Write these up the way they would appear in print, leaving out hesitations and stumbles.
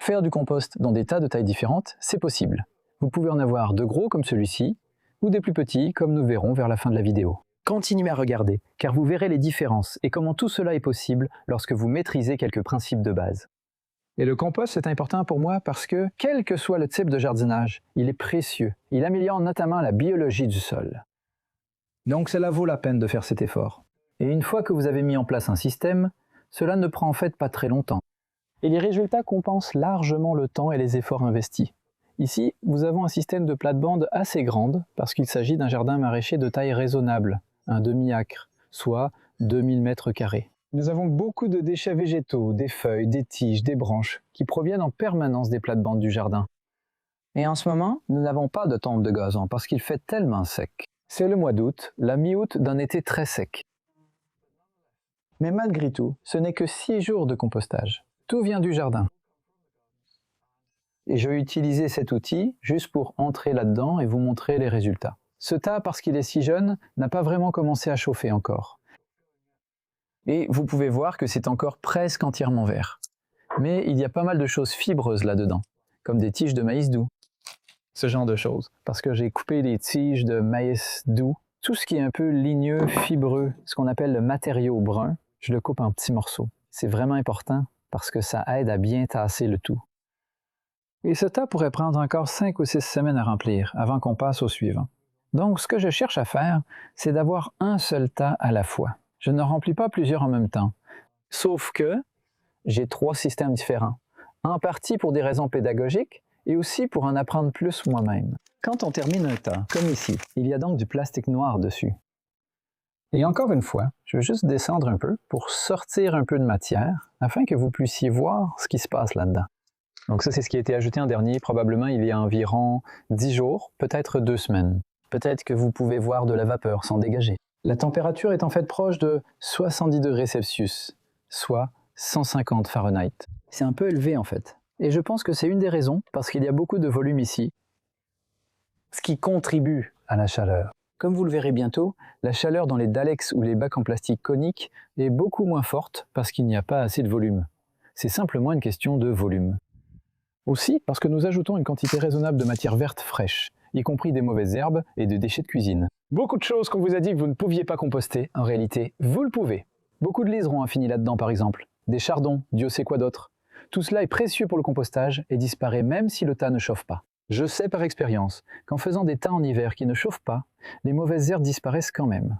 Faire du compost dans des tas de tailles différentes, c'est possible. Vous pouvez en avoir de gros comme celui-ci, ou des plus petits comme nous verrons vers la fin de la vidéo. Continuez à regarder, car vous verrez les différences et comment tout cela est possible lorsque vous maîtrisez quelques principes de base. Et le compost est important pour moi parce que, quel que soit le type de jardinage, il est précieux. Il améliore notamment la biologie du sol. Donc cela vaut la peine de faire cet effort. Et une fois que vous avez mis en place un système, cela ne prend en fait pas très longtemps. Et les résultats compensent largement le temps et les efforts investis. Ici, nous avons un système de plate-bande assez grande parce qu'il s'agit d'un jardin maraîcher de taille raisonnable, un demi-acre, soit 2000 m². Nous avons beaucoup de déchets végétaux, des feuilles, des tiges, des branches, qui proviennent en permanence des plates-bandes du jardin. Et en ce moment, nous n'avons pas de tombe de gazon parce qu'il fait tellement sec. C'est le mois d'août, la mi-août d'un été très sec. Mais malgré tout, ce n'est que 6 jours de compostage. Tout vient du jardin. Et je vais utiliser cet outil juste pour entrer là-dedans et vous montrer les résultats. Ce tas, parce qu'il est si jeune, n'a pas vraiment commencé à chauffer encore. Et vous pouvez voir que c'est encore presque entièrement vert. Mais il y a pas mal de choses fibreuses là-dedans, comme des tiges de maïs doux. Ce genre de choses, parce que j'ai coupé les tiges de maïs doux. Tout ce qui est un peu ligneux, fibreux, ce qu'on appelle le matériau brun, je le coupe en petits morceaux. C'est vraiment important parce que ça aide à bien tasser le tout. Et ce tas pourrait prendre encore 5 ou 6 semaines à remplir avant qu'on passe au suivant. Donc ce que je cherche à faire, c'est d'avoir un seul tas à la fois. Je ne remplis pas plusieurs en même temps. Sauf que j'ai 3 systèmes différents. En partie pour des raisons pédagogiques et aussi pour en apprendre plus moi-même. Quand on termine un tas, comme ici, il y a donc du plastique noir dessus. Et encore une fois, je vais juste descendre un peu pour sortir un peu de matière afin que vous puissiez voir ce qui se passe là-dedans. Donc ça, c'est ce qui a été ajouté en dernier, probablement il y a environ 10 jours, peut-être 2 semaines. Peut-être que vous pouvez voir de la vapeur s'en dégager. La température est en fait proche de 70 degrés Celsius, soit 150 Fahrenheit. C'est un peu élevé en fait. Et je pense que c'est une des raisons, parce qu'il y a beaucoup de volume ici, ce qui contribue à la chaleur. Comme vous le verrez bientôt, la chaleur dans les Dalex ou les bacs en plastique conique est beaucoup moins forte parce qu'il n'y a pas assez de volume. C'est simplement une question de volume. Aussi parce que nous ajoutons une quantité raisonnable de matière verte fraîche, y compris des mauvaises herbes et de déchets de cuisine. Beaucoup de choses qu'on vous a dit que vous ne pouviez pas composter, en réalité, vous le pouvez. Beaucoup de liserons a fini là-dedans par exemple, des chardons, Dieu sait quoi d'autre. Tout cela est précieux pour le compostage et disparaît même si le tas ne chauffe pas. Je sais par expérience qu'en faisant des tas en hiver qui ne chauffent pas, les mauvaises herbes disparaissent quand même.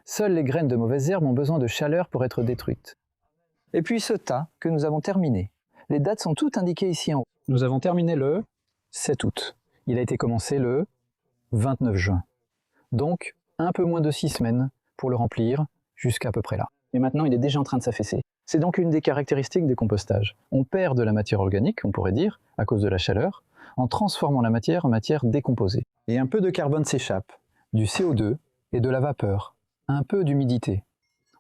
Seules les graines de mauvaises herbes ont besoin de chaleur pour être détruites. Et puis ce tas que nous avons terminé. Les dates sont toutes indiquées ici en haut. Nous avons terminé le 7 août. Il a été commencé le 29 juin. Donc, un peu moins de 6 semaines pour le remplir jusqu'à peu près là. Et maintenant, il est déjà en train de s'affaisser. C'est donc une des caractéristiques du compostage. On perd de la matière organique, on pourrait dire, à cause de la chaleur, en transformant la matière en matière décomposée. Et un peu de carbone s'échappe, du CO2 et de la vapeur, un peu d'humidité.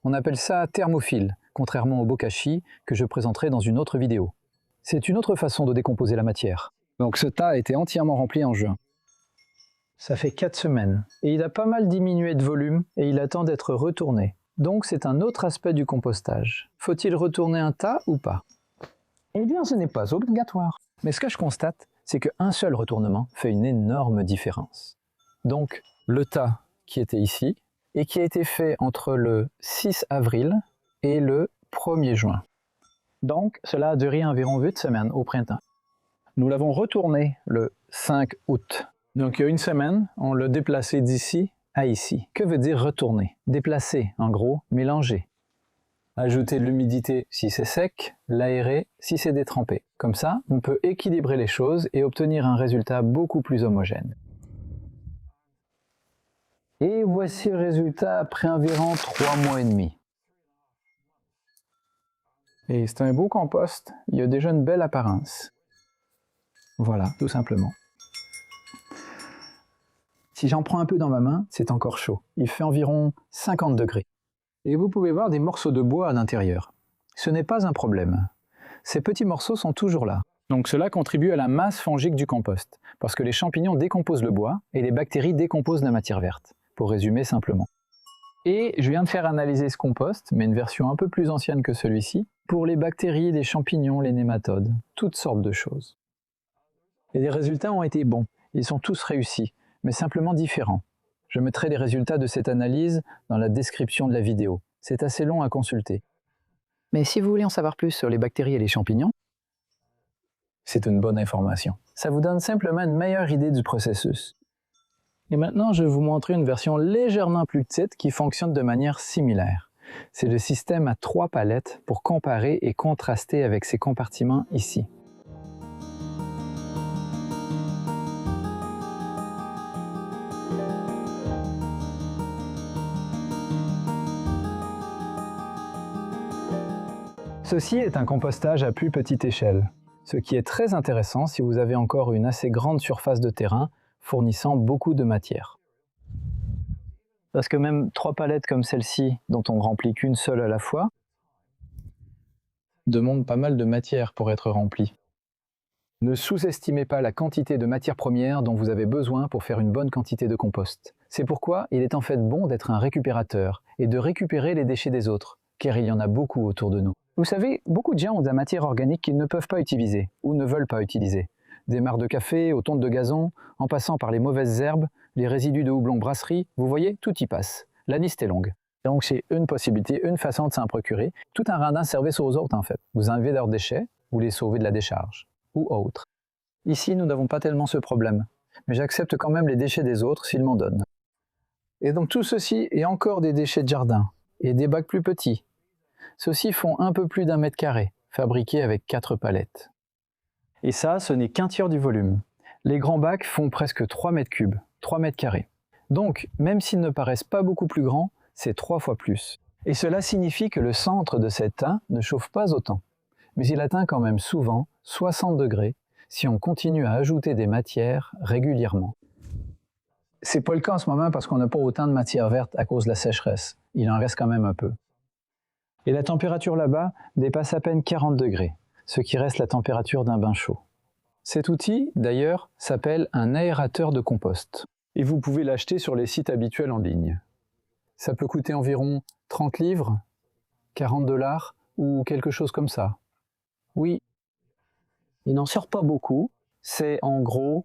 On appelle ça thermophile, contrairement au bokashi que je présenterai dans une autre vidéo. C'est une autre façon de décomposer la matière. Donc ce tas a été entièrement rempli en juin. Ça fait 4 semaines, et il a pas mal diminué de volume, et il attend d'être retourné. Donc c'est un autre aspect du compostage. Faut-il retourner un tas ou pas? Eh bien ce n'est pas obligatoire. Mais ce que je constate, c'est qu'un seul retournement fait une énorme différence. Donc le tas qui était ici, et qui a été fait entre le 6 avril et le 1er juin. Donc cela a duré environ 8 semaines au printemps. Nous l'avons retourné le 5 août. Donc il y a une semaine, on l'a déplacé d'ici à ici. Que veut dire retourner? Déplacer, en gros, mélanger. Ajouter de l'humidité si c'est sec, l'aérer si c'est détrempé. Comme ça, on peut équilibrer les choses et obtenir un résultat beaucoup plus homogène. Et voici le résultat après environ 3 mois et demi. Et c'est un beau compost, il a déjà une belle apparence. Voilà, tout simplement. Si j'en prends un peu dans ma main, c'est encore chaud. Il fait environ 50 degrés. Et vous pouvez voir des morceaux de bois à l'intérieur. Ce n'est pas un problème. Ces petits morceaux sont toujours là. Donc cela contribue à la masse fongique du compost, parce que les champignons décomposent le bois et les bactéries décomposent la matière verte, pour résumer simplement. Et je viens de faire analyser ce compost, mais une version un peu plus ancienne que celui-ci, pour les bactéries, les champignons, les nématodes, toutes sortes de choses. Et les résultats ont été bons, ils sont tous réussis, mais simplement différents. Je mettrai les résultats de cette analyse dans la description de la vidéo. C'est assez long à consulter. Mais si vous voulez en savoir plus sur les bactéries et les champignons, c'est une bonne information. Ça vous donne simplement une meilleure idée du processus. Et maintenant, je vais vous montrer une version légèrement plus petite qui fonctionne de manière similaire. C'est le système à 3 palettes pour comparer et contraster avec ces compartiments ici. Ceci est un compostage à plus petite échelle, ce qui est très intéressant si vous avez encore une assez grande surface de terrain fournissant beaucoup de matière. Parce que même 3 palettes comme celle-ci, dont on ne remplit qu'une seule à la fois, demandent pas mal de matière pour être remplies. Ne sous-estimez pas la quantité de matière première dont vous avez besoin pour faire une bonne quantité de compost. C'est pourquoi il est en fait bon d'être un récupérateur et de récupérer les déchets des autres, car il y en a beaucoup autour de nous. Vous savez, beaucoup de gens ont de la matière organique qu'ils ne peuvent pas utiliser ou ne veulent pas utiliser. Des mares de café aux tontes de gazon, en passant par les mauvaises herbes, les résidus de houblon brasserie, vous voyez, tout y passe. La liste est longue. Donc c'est une possibilité, une façon de s'en procurer, tout en rendant service aux autres en fait. Vous enlevez leurs déchets, vous les sauvez de la décharge, ou autre. Ici, nous n'avons pas tellement ce problème, mais j'accepte quand même les déchets des autres s'ils m'en donnent. Et donc tout ceci est encore des déchets de jardin, et des bacs plus petits. Ceux-ci font un peu plus d'1 mètre carré, fabriqués avec 4 palettes. Et ça, ce n'est qu'un tiers du volume. Les grands bacs font presque 3 mètres cubes, 3 mètres carrés. Donc, même s'ils ne paraissent pas beaucoup plus grands, c'est 3 fois plus. Et cela signifie que le centre de cet tas ne chauffe pas autant. Mais il atteint quand même souvent 60 degrés si on continue à ajouter des matières régulièrement. C'est pas le cas en ce moment parce qu'on n'a pas autant de matière verte à cause de la sécheresse. Il en reste quand même un peu. Et la température là-bas dépasse à peine 40 degrés, ce qui reste la température d'un bain chaud. Cet outil, d'ailleurs, s'appelle un aérateur de compost. Et vous pouvez l'acheter sur les sites habituels en ligne. Ça peut coûter environ 30 livres, 40 $ ou quelque chose comme ça. Oui, il n'en sort pas beaucoup, c'est en gros,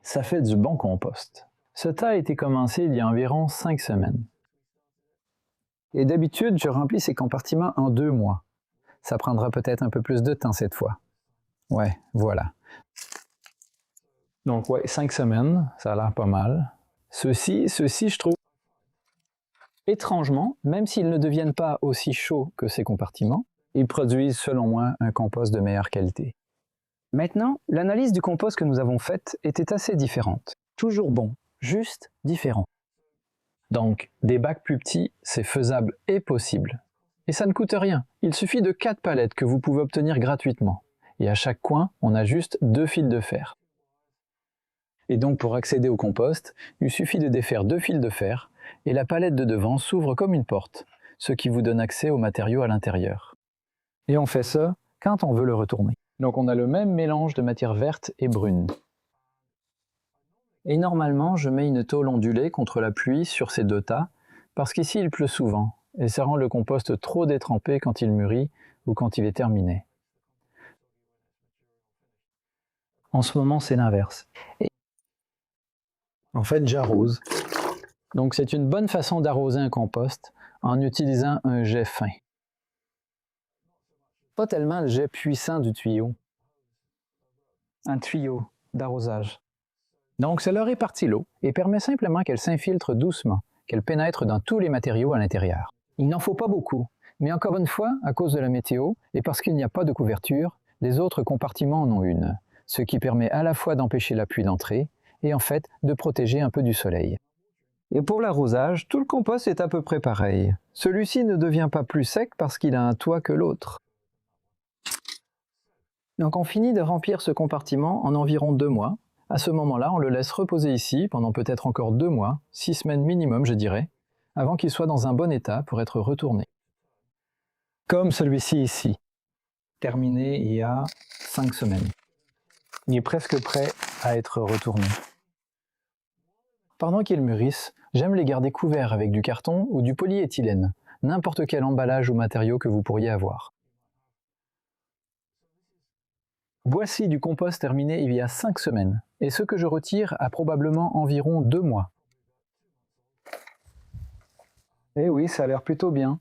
ça fait du bon compost. Ce tas a été commencé il y a environ 5 semaines. Et d'habitude, je remplis ces compartiments en 2 mois. Ça prendra peut-être un peu plus de temps cette fois. Ouais, voilà. Donc ouais, 5 semaines, ça a l'air pas mal. Ceux-ci, je trouve, étrangement, même s'ils ne deviennent pas aussi chauds que ces compartiments, ils produisent selon moi un compost de meilleure qualité. Maintenant, l'analyse du compost que nous avons faite était assez différente. Toujours bon, juste différent. Donc, des bacs plus petits, c'est faisable et possible. Et ça ne coûte rien, il suffit de 4 palettes que vous pouvez obtenir gratuitement. Et à chaque coin, on a juste 2 fils de fer. Et donc pour accéder au compost, il suffit de défaire 2 fils de fer, et la palette de devant s'ouvre comme une porte, ce qui vous donne accès aux matériaux à l'intérieur. Et on fait ça quand on veut le retourner. Donc on a le même mélange de matière verte et brune. Et normalement, je mets une tôle ondulée contre la pluie sur ces 2 tas, parce qu'ici il pleut souvent, et ça rend le compost trop détrempé quand il mûrit ou quand il est terminé. En ce moment, c'est l'inverse. En fait, j'arrose. Donc c'est une bonne façon d'arroser un compost en utilisant un jet fin. Pas tellement le jet puissant du tuyau. Un tuyau d'arrosage. Donc cela répartit l'eau et permet simplement qu'elle s'infiltre doucement, qu'elle pénètre dans tous les matériaux à l'intérieur. Il n'en faut pas beaucoup, mais encore une fois, à cause de la météo et parce qu'il n'y a pas de couverture, les autres compartiments en ont une, ce qui permet à la fois d'empêcher la pluie d'entrer et en fait de protéger un peu du soleil. Et pour l'arrosage, tout le compost est à peu près pareil. Celui-ci ne devient pas plus sec parce qu'il a un toit que l'autre. Donc on finit de remplir ce compartiment en environ 2 mois. À ce moment-là, on le laisse reposer ici pendant peut-être encore 2 mois, 6 semaines minimum je dirais, avant qu'il soit dans un bon état pour être retourné. Comme celui-ci ici, terminé il y a 5 semaines. Il est presque prêt à être retourné. Pendant qu'il mûrisse, J'aime les garder couverts avec du carton ou du polyéthylène, n'importe quel emballage ou matériau que vous pourriez avoir. Voici du compost terminé il y a 5 semaines, et ce que je retire a probablement environ 2 mois. Eh oui, ça a l'air plutôt bien.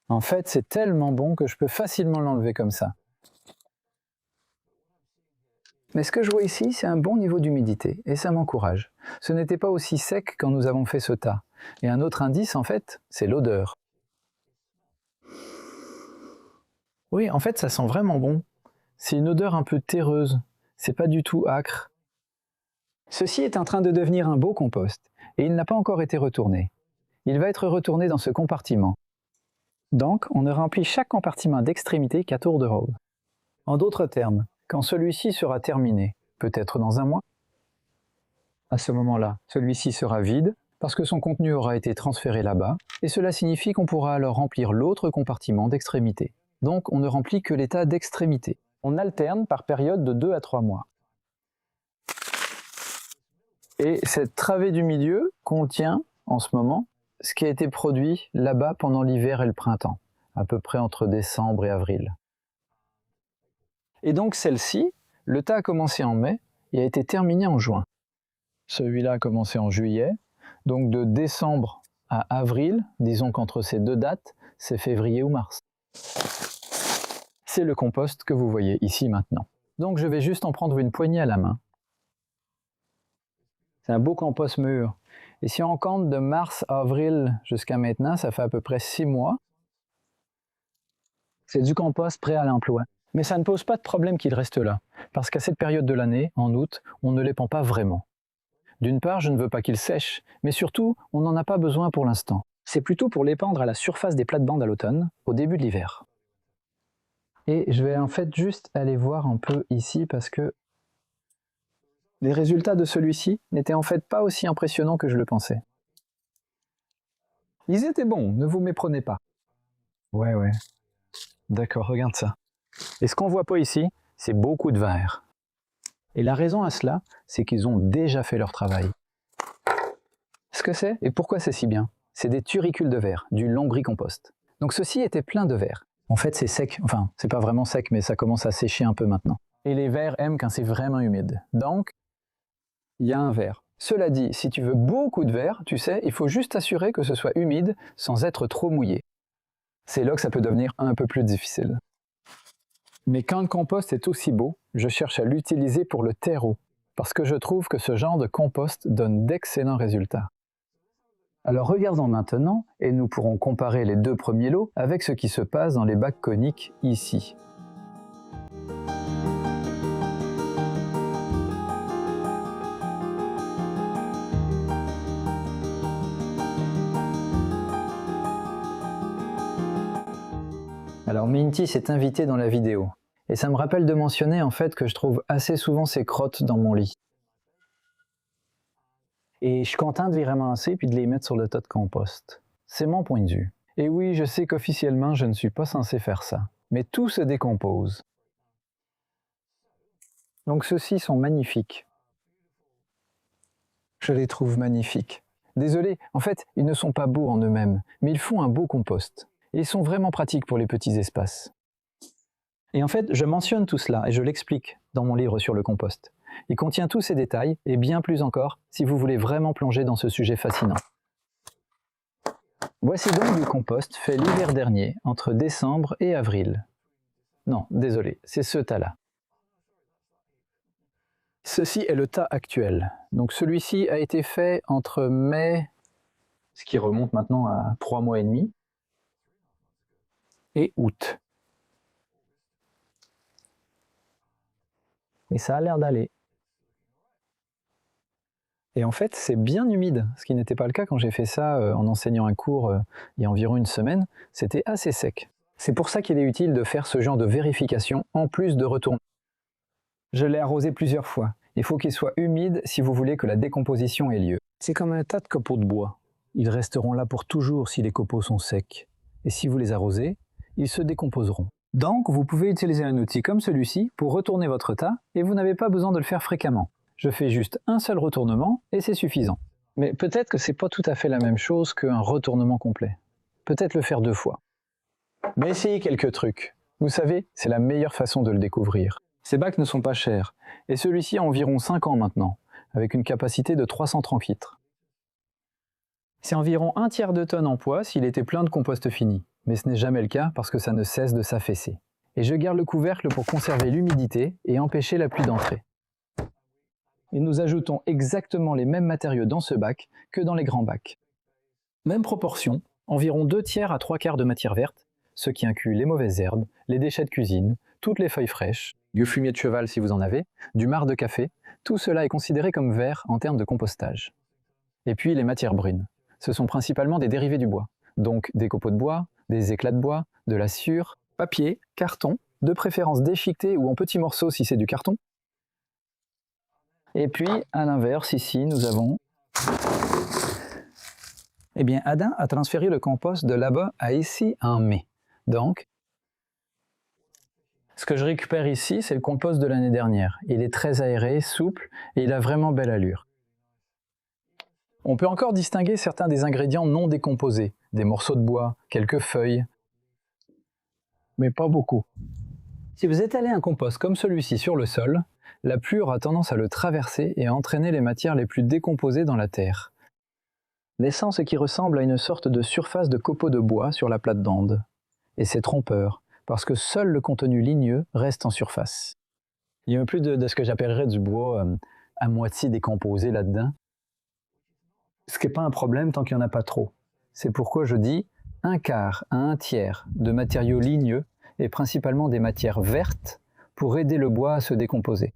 En fait, c'est tellement bon que je peux facilement l'enlever comme ça. Mais ce que je vois ici, c'est un bon niveau d'humidité, et ça m'encourage. Ce n'était pas aussi sec quand nous avons fait ce tas. Et un autre indice, en fait, c'est l'odeur. Oui, en fait, ça sent vraiment bon. C'est une odeur un peu terreuse, c'est pas du tout âcre. Ceci est en train de devenir un beau compost, et il n'a pas encore été retourné. Il va être retourné dans ce compartiment. Donc, on ne remplit chaque compartiment d'extrémité qu'à tour de rôle. En d'autres termes, quand celui-ci sera terminé, peut-être dans un mois, à ce moment-là, celui-ci sera vide, parce que son contenu aura été transféré là-bas, et cela signifie qu'on pourra alors remplir l'autre compartiment d'extrémité. Donc, on ne remplit que l'état d'extrémité. On alterne par période de 2 à 3 mois. Et cette travée du milieu contient, en ce moment, ce qui a été produit là-bas pendant l'hiver et le printemps, à peu près entre décembre et avril. Et donc celle-ci, le tas a commencé en mai et a été terminé en juin. Celui-là a commencé en juillet, donc de décembre à avril, disons qu'entre ces deux dates, c'est février ou mars. C'est le compost que vous voyez ici maintenant. Donc je vais juste en prendre une poignée à la main. C'est un beau compost mûr. Et si on compte de mars à avril jusqu'à maintenant, ça fait à peu près 6 mois. C'est du compost prêt à l'emploi. Mais ça ne pose pas de problème qu'il reste là, parce qu'à cette période de l'année, en août, on ne l'épand pas vraiment. D'une part, je ne veux pas qu'il sèche, mais surtout, on n'en a pas besoin pour l'instant. C'est plutôt pour l'épandre à la surface des plates-bandes à l'automne, au début de l'hiver. Et je vais en fait juste aller voir un peu ici parce que les résultats de celui-ci n'étaient en fait pas aussi impressionnants que je le pensais. Ils étaient bons, ne vous méprenez pas. Ouais. D'accord, regarde ça. Et ce qu'on voit pas ici, c'est beaucoup de verre. Et la raison à cela, c'est qu'ils ont déjà fait leur travail. Ce que c'est et pourquoi c'est si bien, c'est des turicules de verre, du lombricompost. Donc ceci était plein de verre. En fait, c'est sec. Enfin, c'est pas vraiment sec, mais ça commence à sécher un peu maintenant. Et les vers aiment quand c'est vraiment humide. Donc, il y a un verre. Cela dit, si tu veux beaucoup de verre, tu sais, il faut juste t'assurer que ce soit humide sans être trop mouillé. C'est là que ça peut devenir un peu plus difficile. Mais quand le compost est aussi beau, je cherche à l'utiliser pour le terreau, parce que je trouve que ce genre de compost donne d'excellents résultats. Alors regardons maintenant, et nous pourrons comparer les deux premiers lots avec ce qui se passe dans les bacs coniques ici. Alors Minty s'est invité dans la vidéo, et ça me rappelle de mentionner en fait que je trouve assez souvent ces crottes dans mon lit. Et je suis content de les ramasser puis de les mettre sur le tas de compost. C'est mon point de vue. Et oui, je sais qu'officiellement je ne suis pas censé faire ça, mais tout se décompose. Donc ceux-ci sont magnifiques. Je les trouve magnifiques. Désolé, en fait, ils ne sont pas beaux en eux-mêmes, mais ils font un beau compost. Et ils sont vraiment pratiques pour les petits espaces. Et en fait, je mentionne tout cela et je l'explique dans mon livre sur le compost. Il contient tous ces détails et bien plus encore si vous voulez vraiment plonger dans ce sujet fascinant. Voici donc du compost fait l'hiver dernier, entre décembre et avril. Non, désolé, c'est ce tas-là. Ceci est le tas actuel. Donc celui-ci a été fait entre mai, ce qui remonte maintenant à 3 mois et demi, et août. Et ça a l'air d'aller. Et en fait, c'est bien humide, ce qui n'était pas le cas quand j'ai fait ça en enseignant un cours il y a environ une semaine. C'était assez sec. C'est pour ça qu'il est utile de faire ce genre de vérification en plus de retourner. Je l'ai arrosé plusieurs fois. Il faut qu'il soit humide si vous voulez que la décomposition ait lieu. C'est comme un tas de copeaux de bois. Ils resteront là pour toujours si les copeaux sont secs. Et si vous les arrosez, ils se décomposeront. Donc, vous pouvez utiliser un outil comme celui-ci pour retourner votre tas et vous n'avez pas besoin de le faire fréquemment. Je fais juste un seul retournement et c'est suffisant. Mais peut-être que c'est pas tout à fait la même chose qu'un retournement complet. Peut-être le faire 2 fois. Mais essayez quelques trucs. Vous savez, c'est la meilleure façon de le découvrir. Ces bacs ne sont pas chers, et celui-ci a environ 5 ans maintenant, avec une capacité de 330 litres. C'est environ 1/3 de tonne en poids s'il était plein de compost fini, mais ce n'est jamais le cas parce que ça ne cesse de s'affaisser. Et je garde le couvercle pour conserver l'humidité et empêcher la pluie d'entrer. Et nous ajoutons exactement les mêmes matériaux dans ce bac que dans les grands bacs. Même proportion, environ 2/3 à 3/4 de matière verte, ce qui inclut les mauvaises herbes, les déchets de cuisine, toutes les feuilles fraîches, du fumier de cheval si vous en avez, du marc de café, tout cela est considéré comme vert en termes de compostage. Et puis les matières brunes. Ce sont principalement des dérivés du bois, donc des copeaux de bois, des éclats de bois, de la sciure, papier, carton, de préférence déchiqueté ou en petits morceaux si c'est du carton. Et puis, à l'inverse, ici, nous avons... Eh bien, Adam a transféré le compost de là-bas à ici en mai. Donc, ce que je récupère ici, c'est le compost de l'année dernière. Il est très aéré, souple, et il a vraiment belle allure. On peut encore distinguer certains des ingrédients non décomposés, des morceaux de bois, quelques feuilles, mais pas beaucoup. Si vous étalez un compost comme celui-ci sur le sol, la pluie aura tendance à le traverser et à entraîner les matières les plus décomposées dans la terre, laissant ce qui ressemble à une sorte de surface de copeaux de bois sur la plate-bande. Et c'est trompeur, parce que seul le contenu ligneux reste en surface. Il y a un peu de ce que j'appellerais du bois à moitié décomposé là-dedans, ce qui n'est pas un problème tant qu'il n'y en a pas trop. C'est pourquoi je dis 1/4 à 1/3 de matériaux ligneux et principalement des matières vertes pour aider le bois à se décomposer.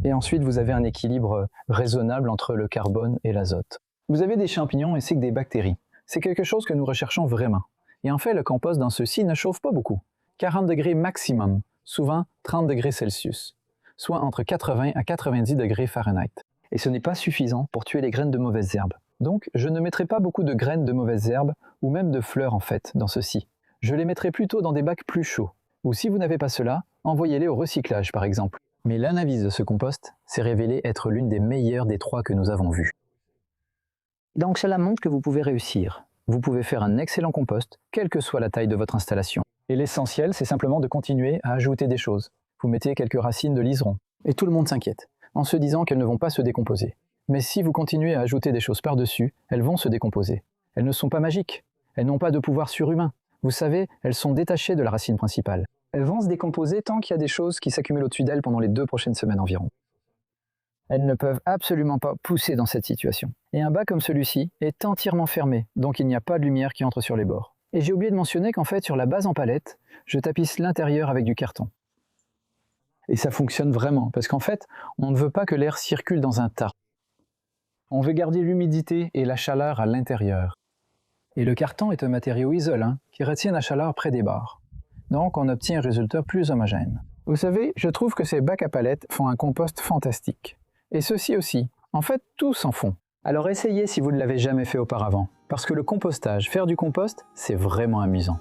Et ensuite, vous avez un équilibre raisonnable entre le carbone et l'azote. Vous avez des champignons ainsi que des bactéries. C'est quelque chose que nous recherchons vraiment. Et en fait, le compost dans ceux-ci ne chauffe pas beaucoup. 40 degrés maximum, souvent 30 degrés Celsius, soit entre 80 à 90 degrés Fahrenheit. Et ce n'est pas suffisant pour tuer les graines de mauvaises herbes. Donc, je ne mettrai pas beaucoup de graines de mauvaises herbes, ou même de fleurs en fait, dans ceux-ci. Je les mettrai plutôt dans des bacs plus chauds. Ou si vous n'avez pas cela, envoyez-les au recyclage par exemple. Mais l'analyse de ce compost s'est révélée être l'une des meilleures des 3 que nous avons vues. Donc cela montre que vous pouvez réussir. Vous pouvez faire un excellent compost, quelle que soit la taille de votre installation. Et l'essentiel, c'est simplement de continuer à ajouter des choses. Vous mettez quelques racines de liseron, et tout le monde s'inquiète, en se disant qu'elles ne vont pas se décomposer. Mais si vous continuez à ajouter des choses par-dessus, elles vont se décomposer. Elles ne sont pas magiques, elles n'ont pas de pouvoir surhumain. Vous savez, elles sont détachées de la racine principale. Elles vont se décomposer tant qu'il y a des choses qui s'accumulent au-dessus d'elles pendant les 2 prochaines semaines environ. Elles ne peuvent absolument pas pousser dans cette situation. Et un bac comme celui-ci est entièrement fermé, donc il n'y a pas de lumière qui entre sur les bords. Et j'ai oublié de mentionner qu'en fait, sur la base en palette, je tapisse l'intérieur avec du carton. Et ça fonctionne vraiment, parce qu'en fait, on ne veut pas que l'air circule dans un tas. On veut garder l'humidité et la chaleur à l'intérieur. Et le carton est un matériau isolant qui retient la chaleur près des bords. Donc on obtient un résultat plus homogène. Vous savez, je trouve que ces bacs à palettes font un compost fantastique. Et ceux-ci aussi. En fait, tous en font. Alors essayez si vous ne l'avez jamais fait auparavant. Parce que le compostage, faire du compost, c'est vraiment amusant.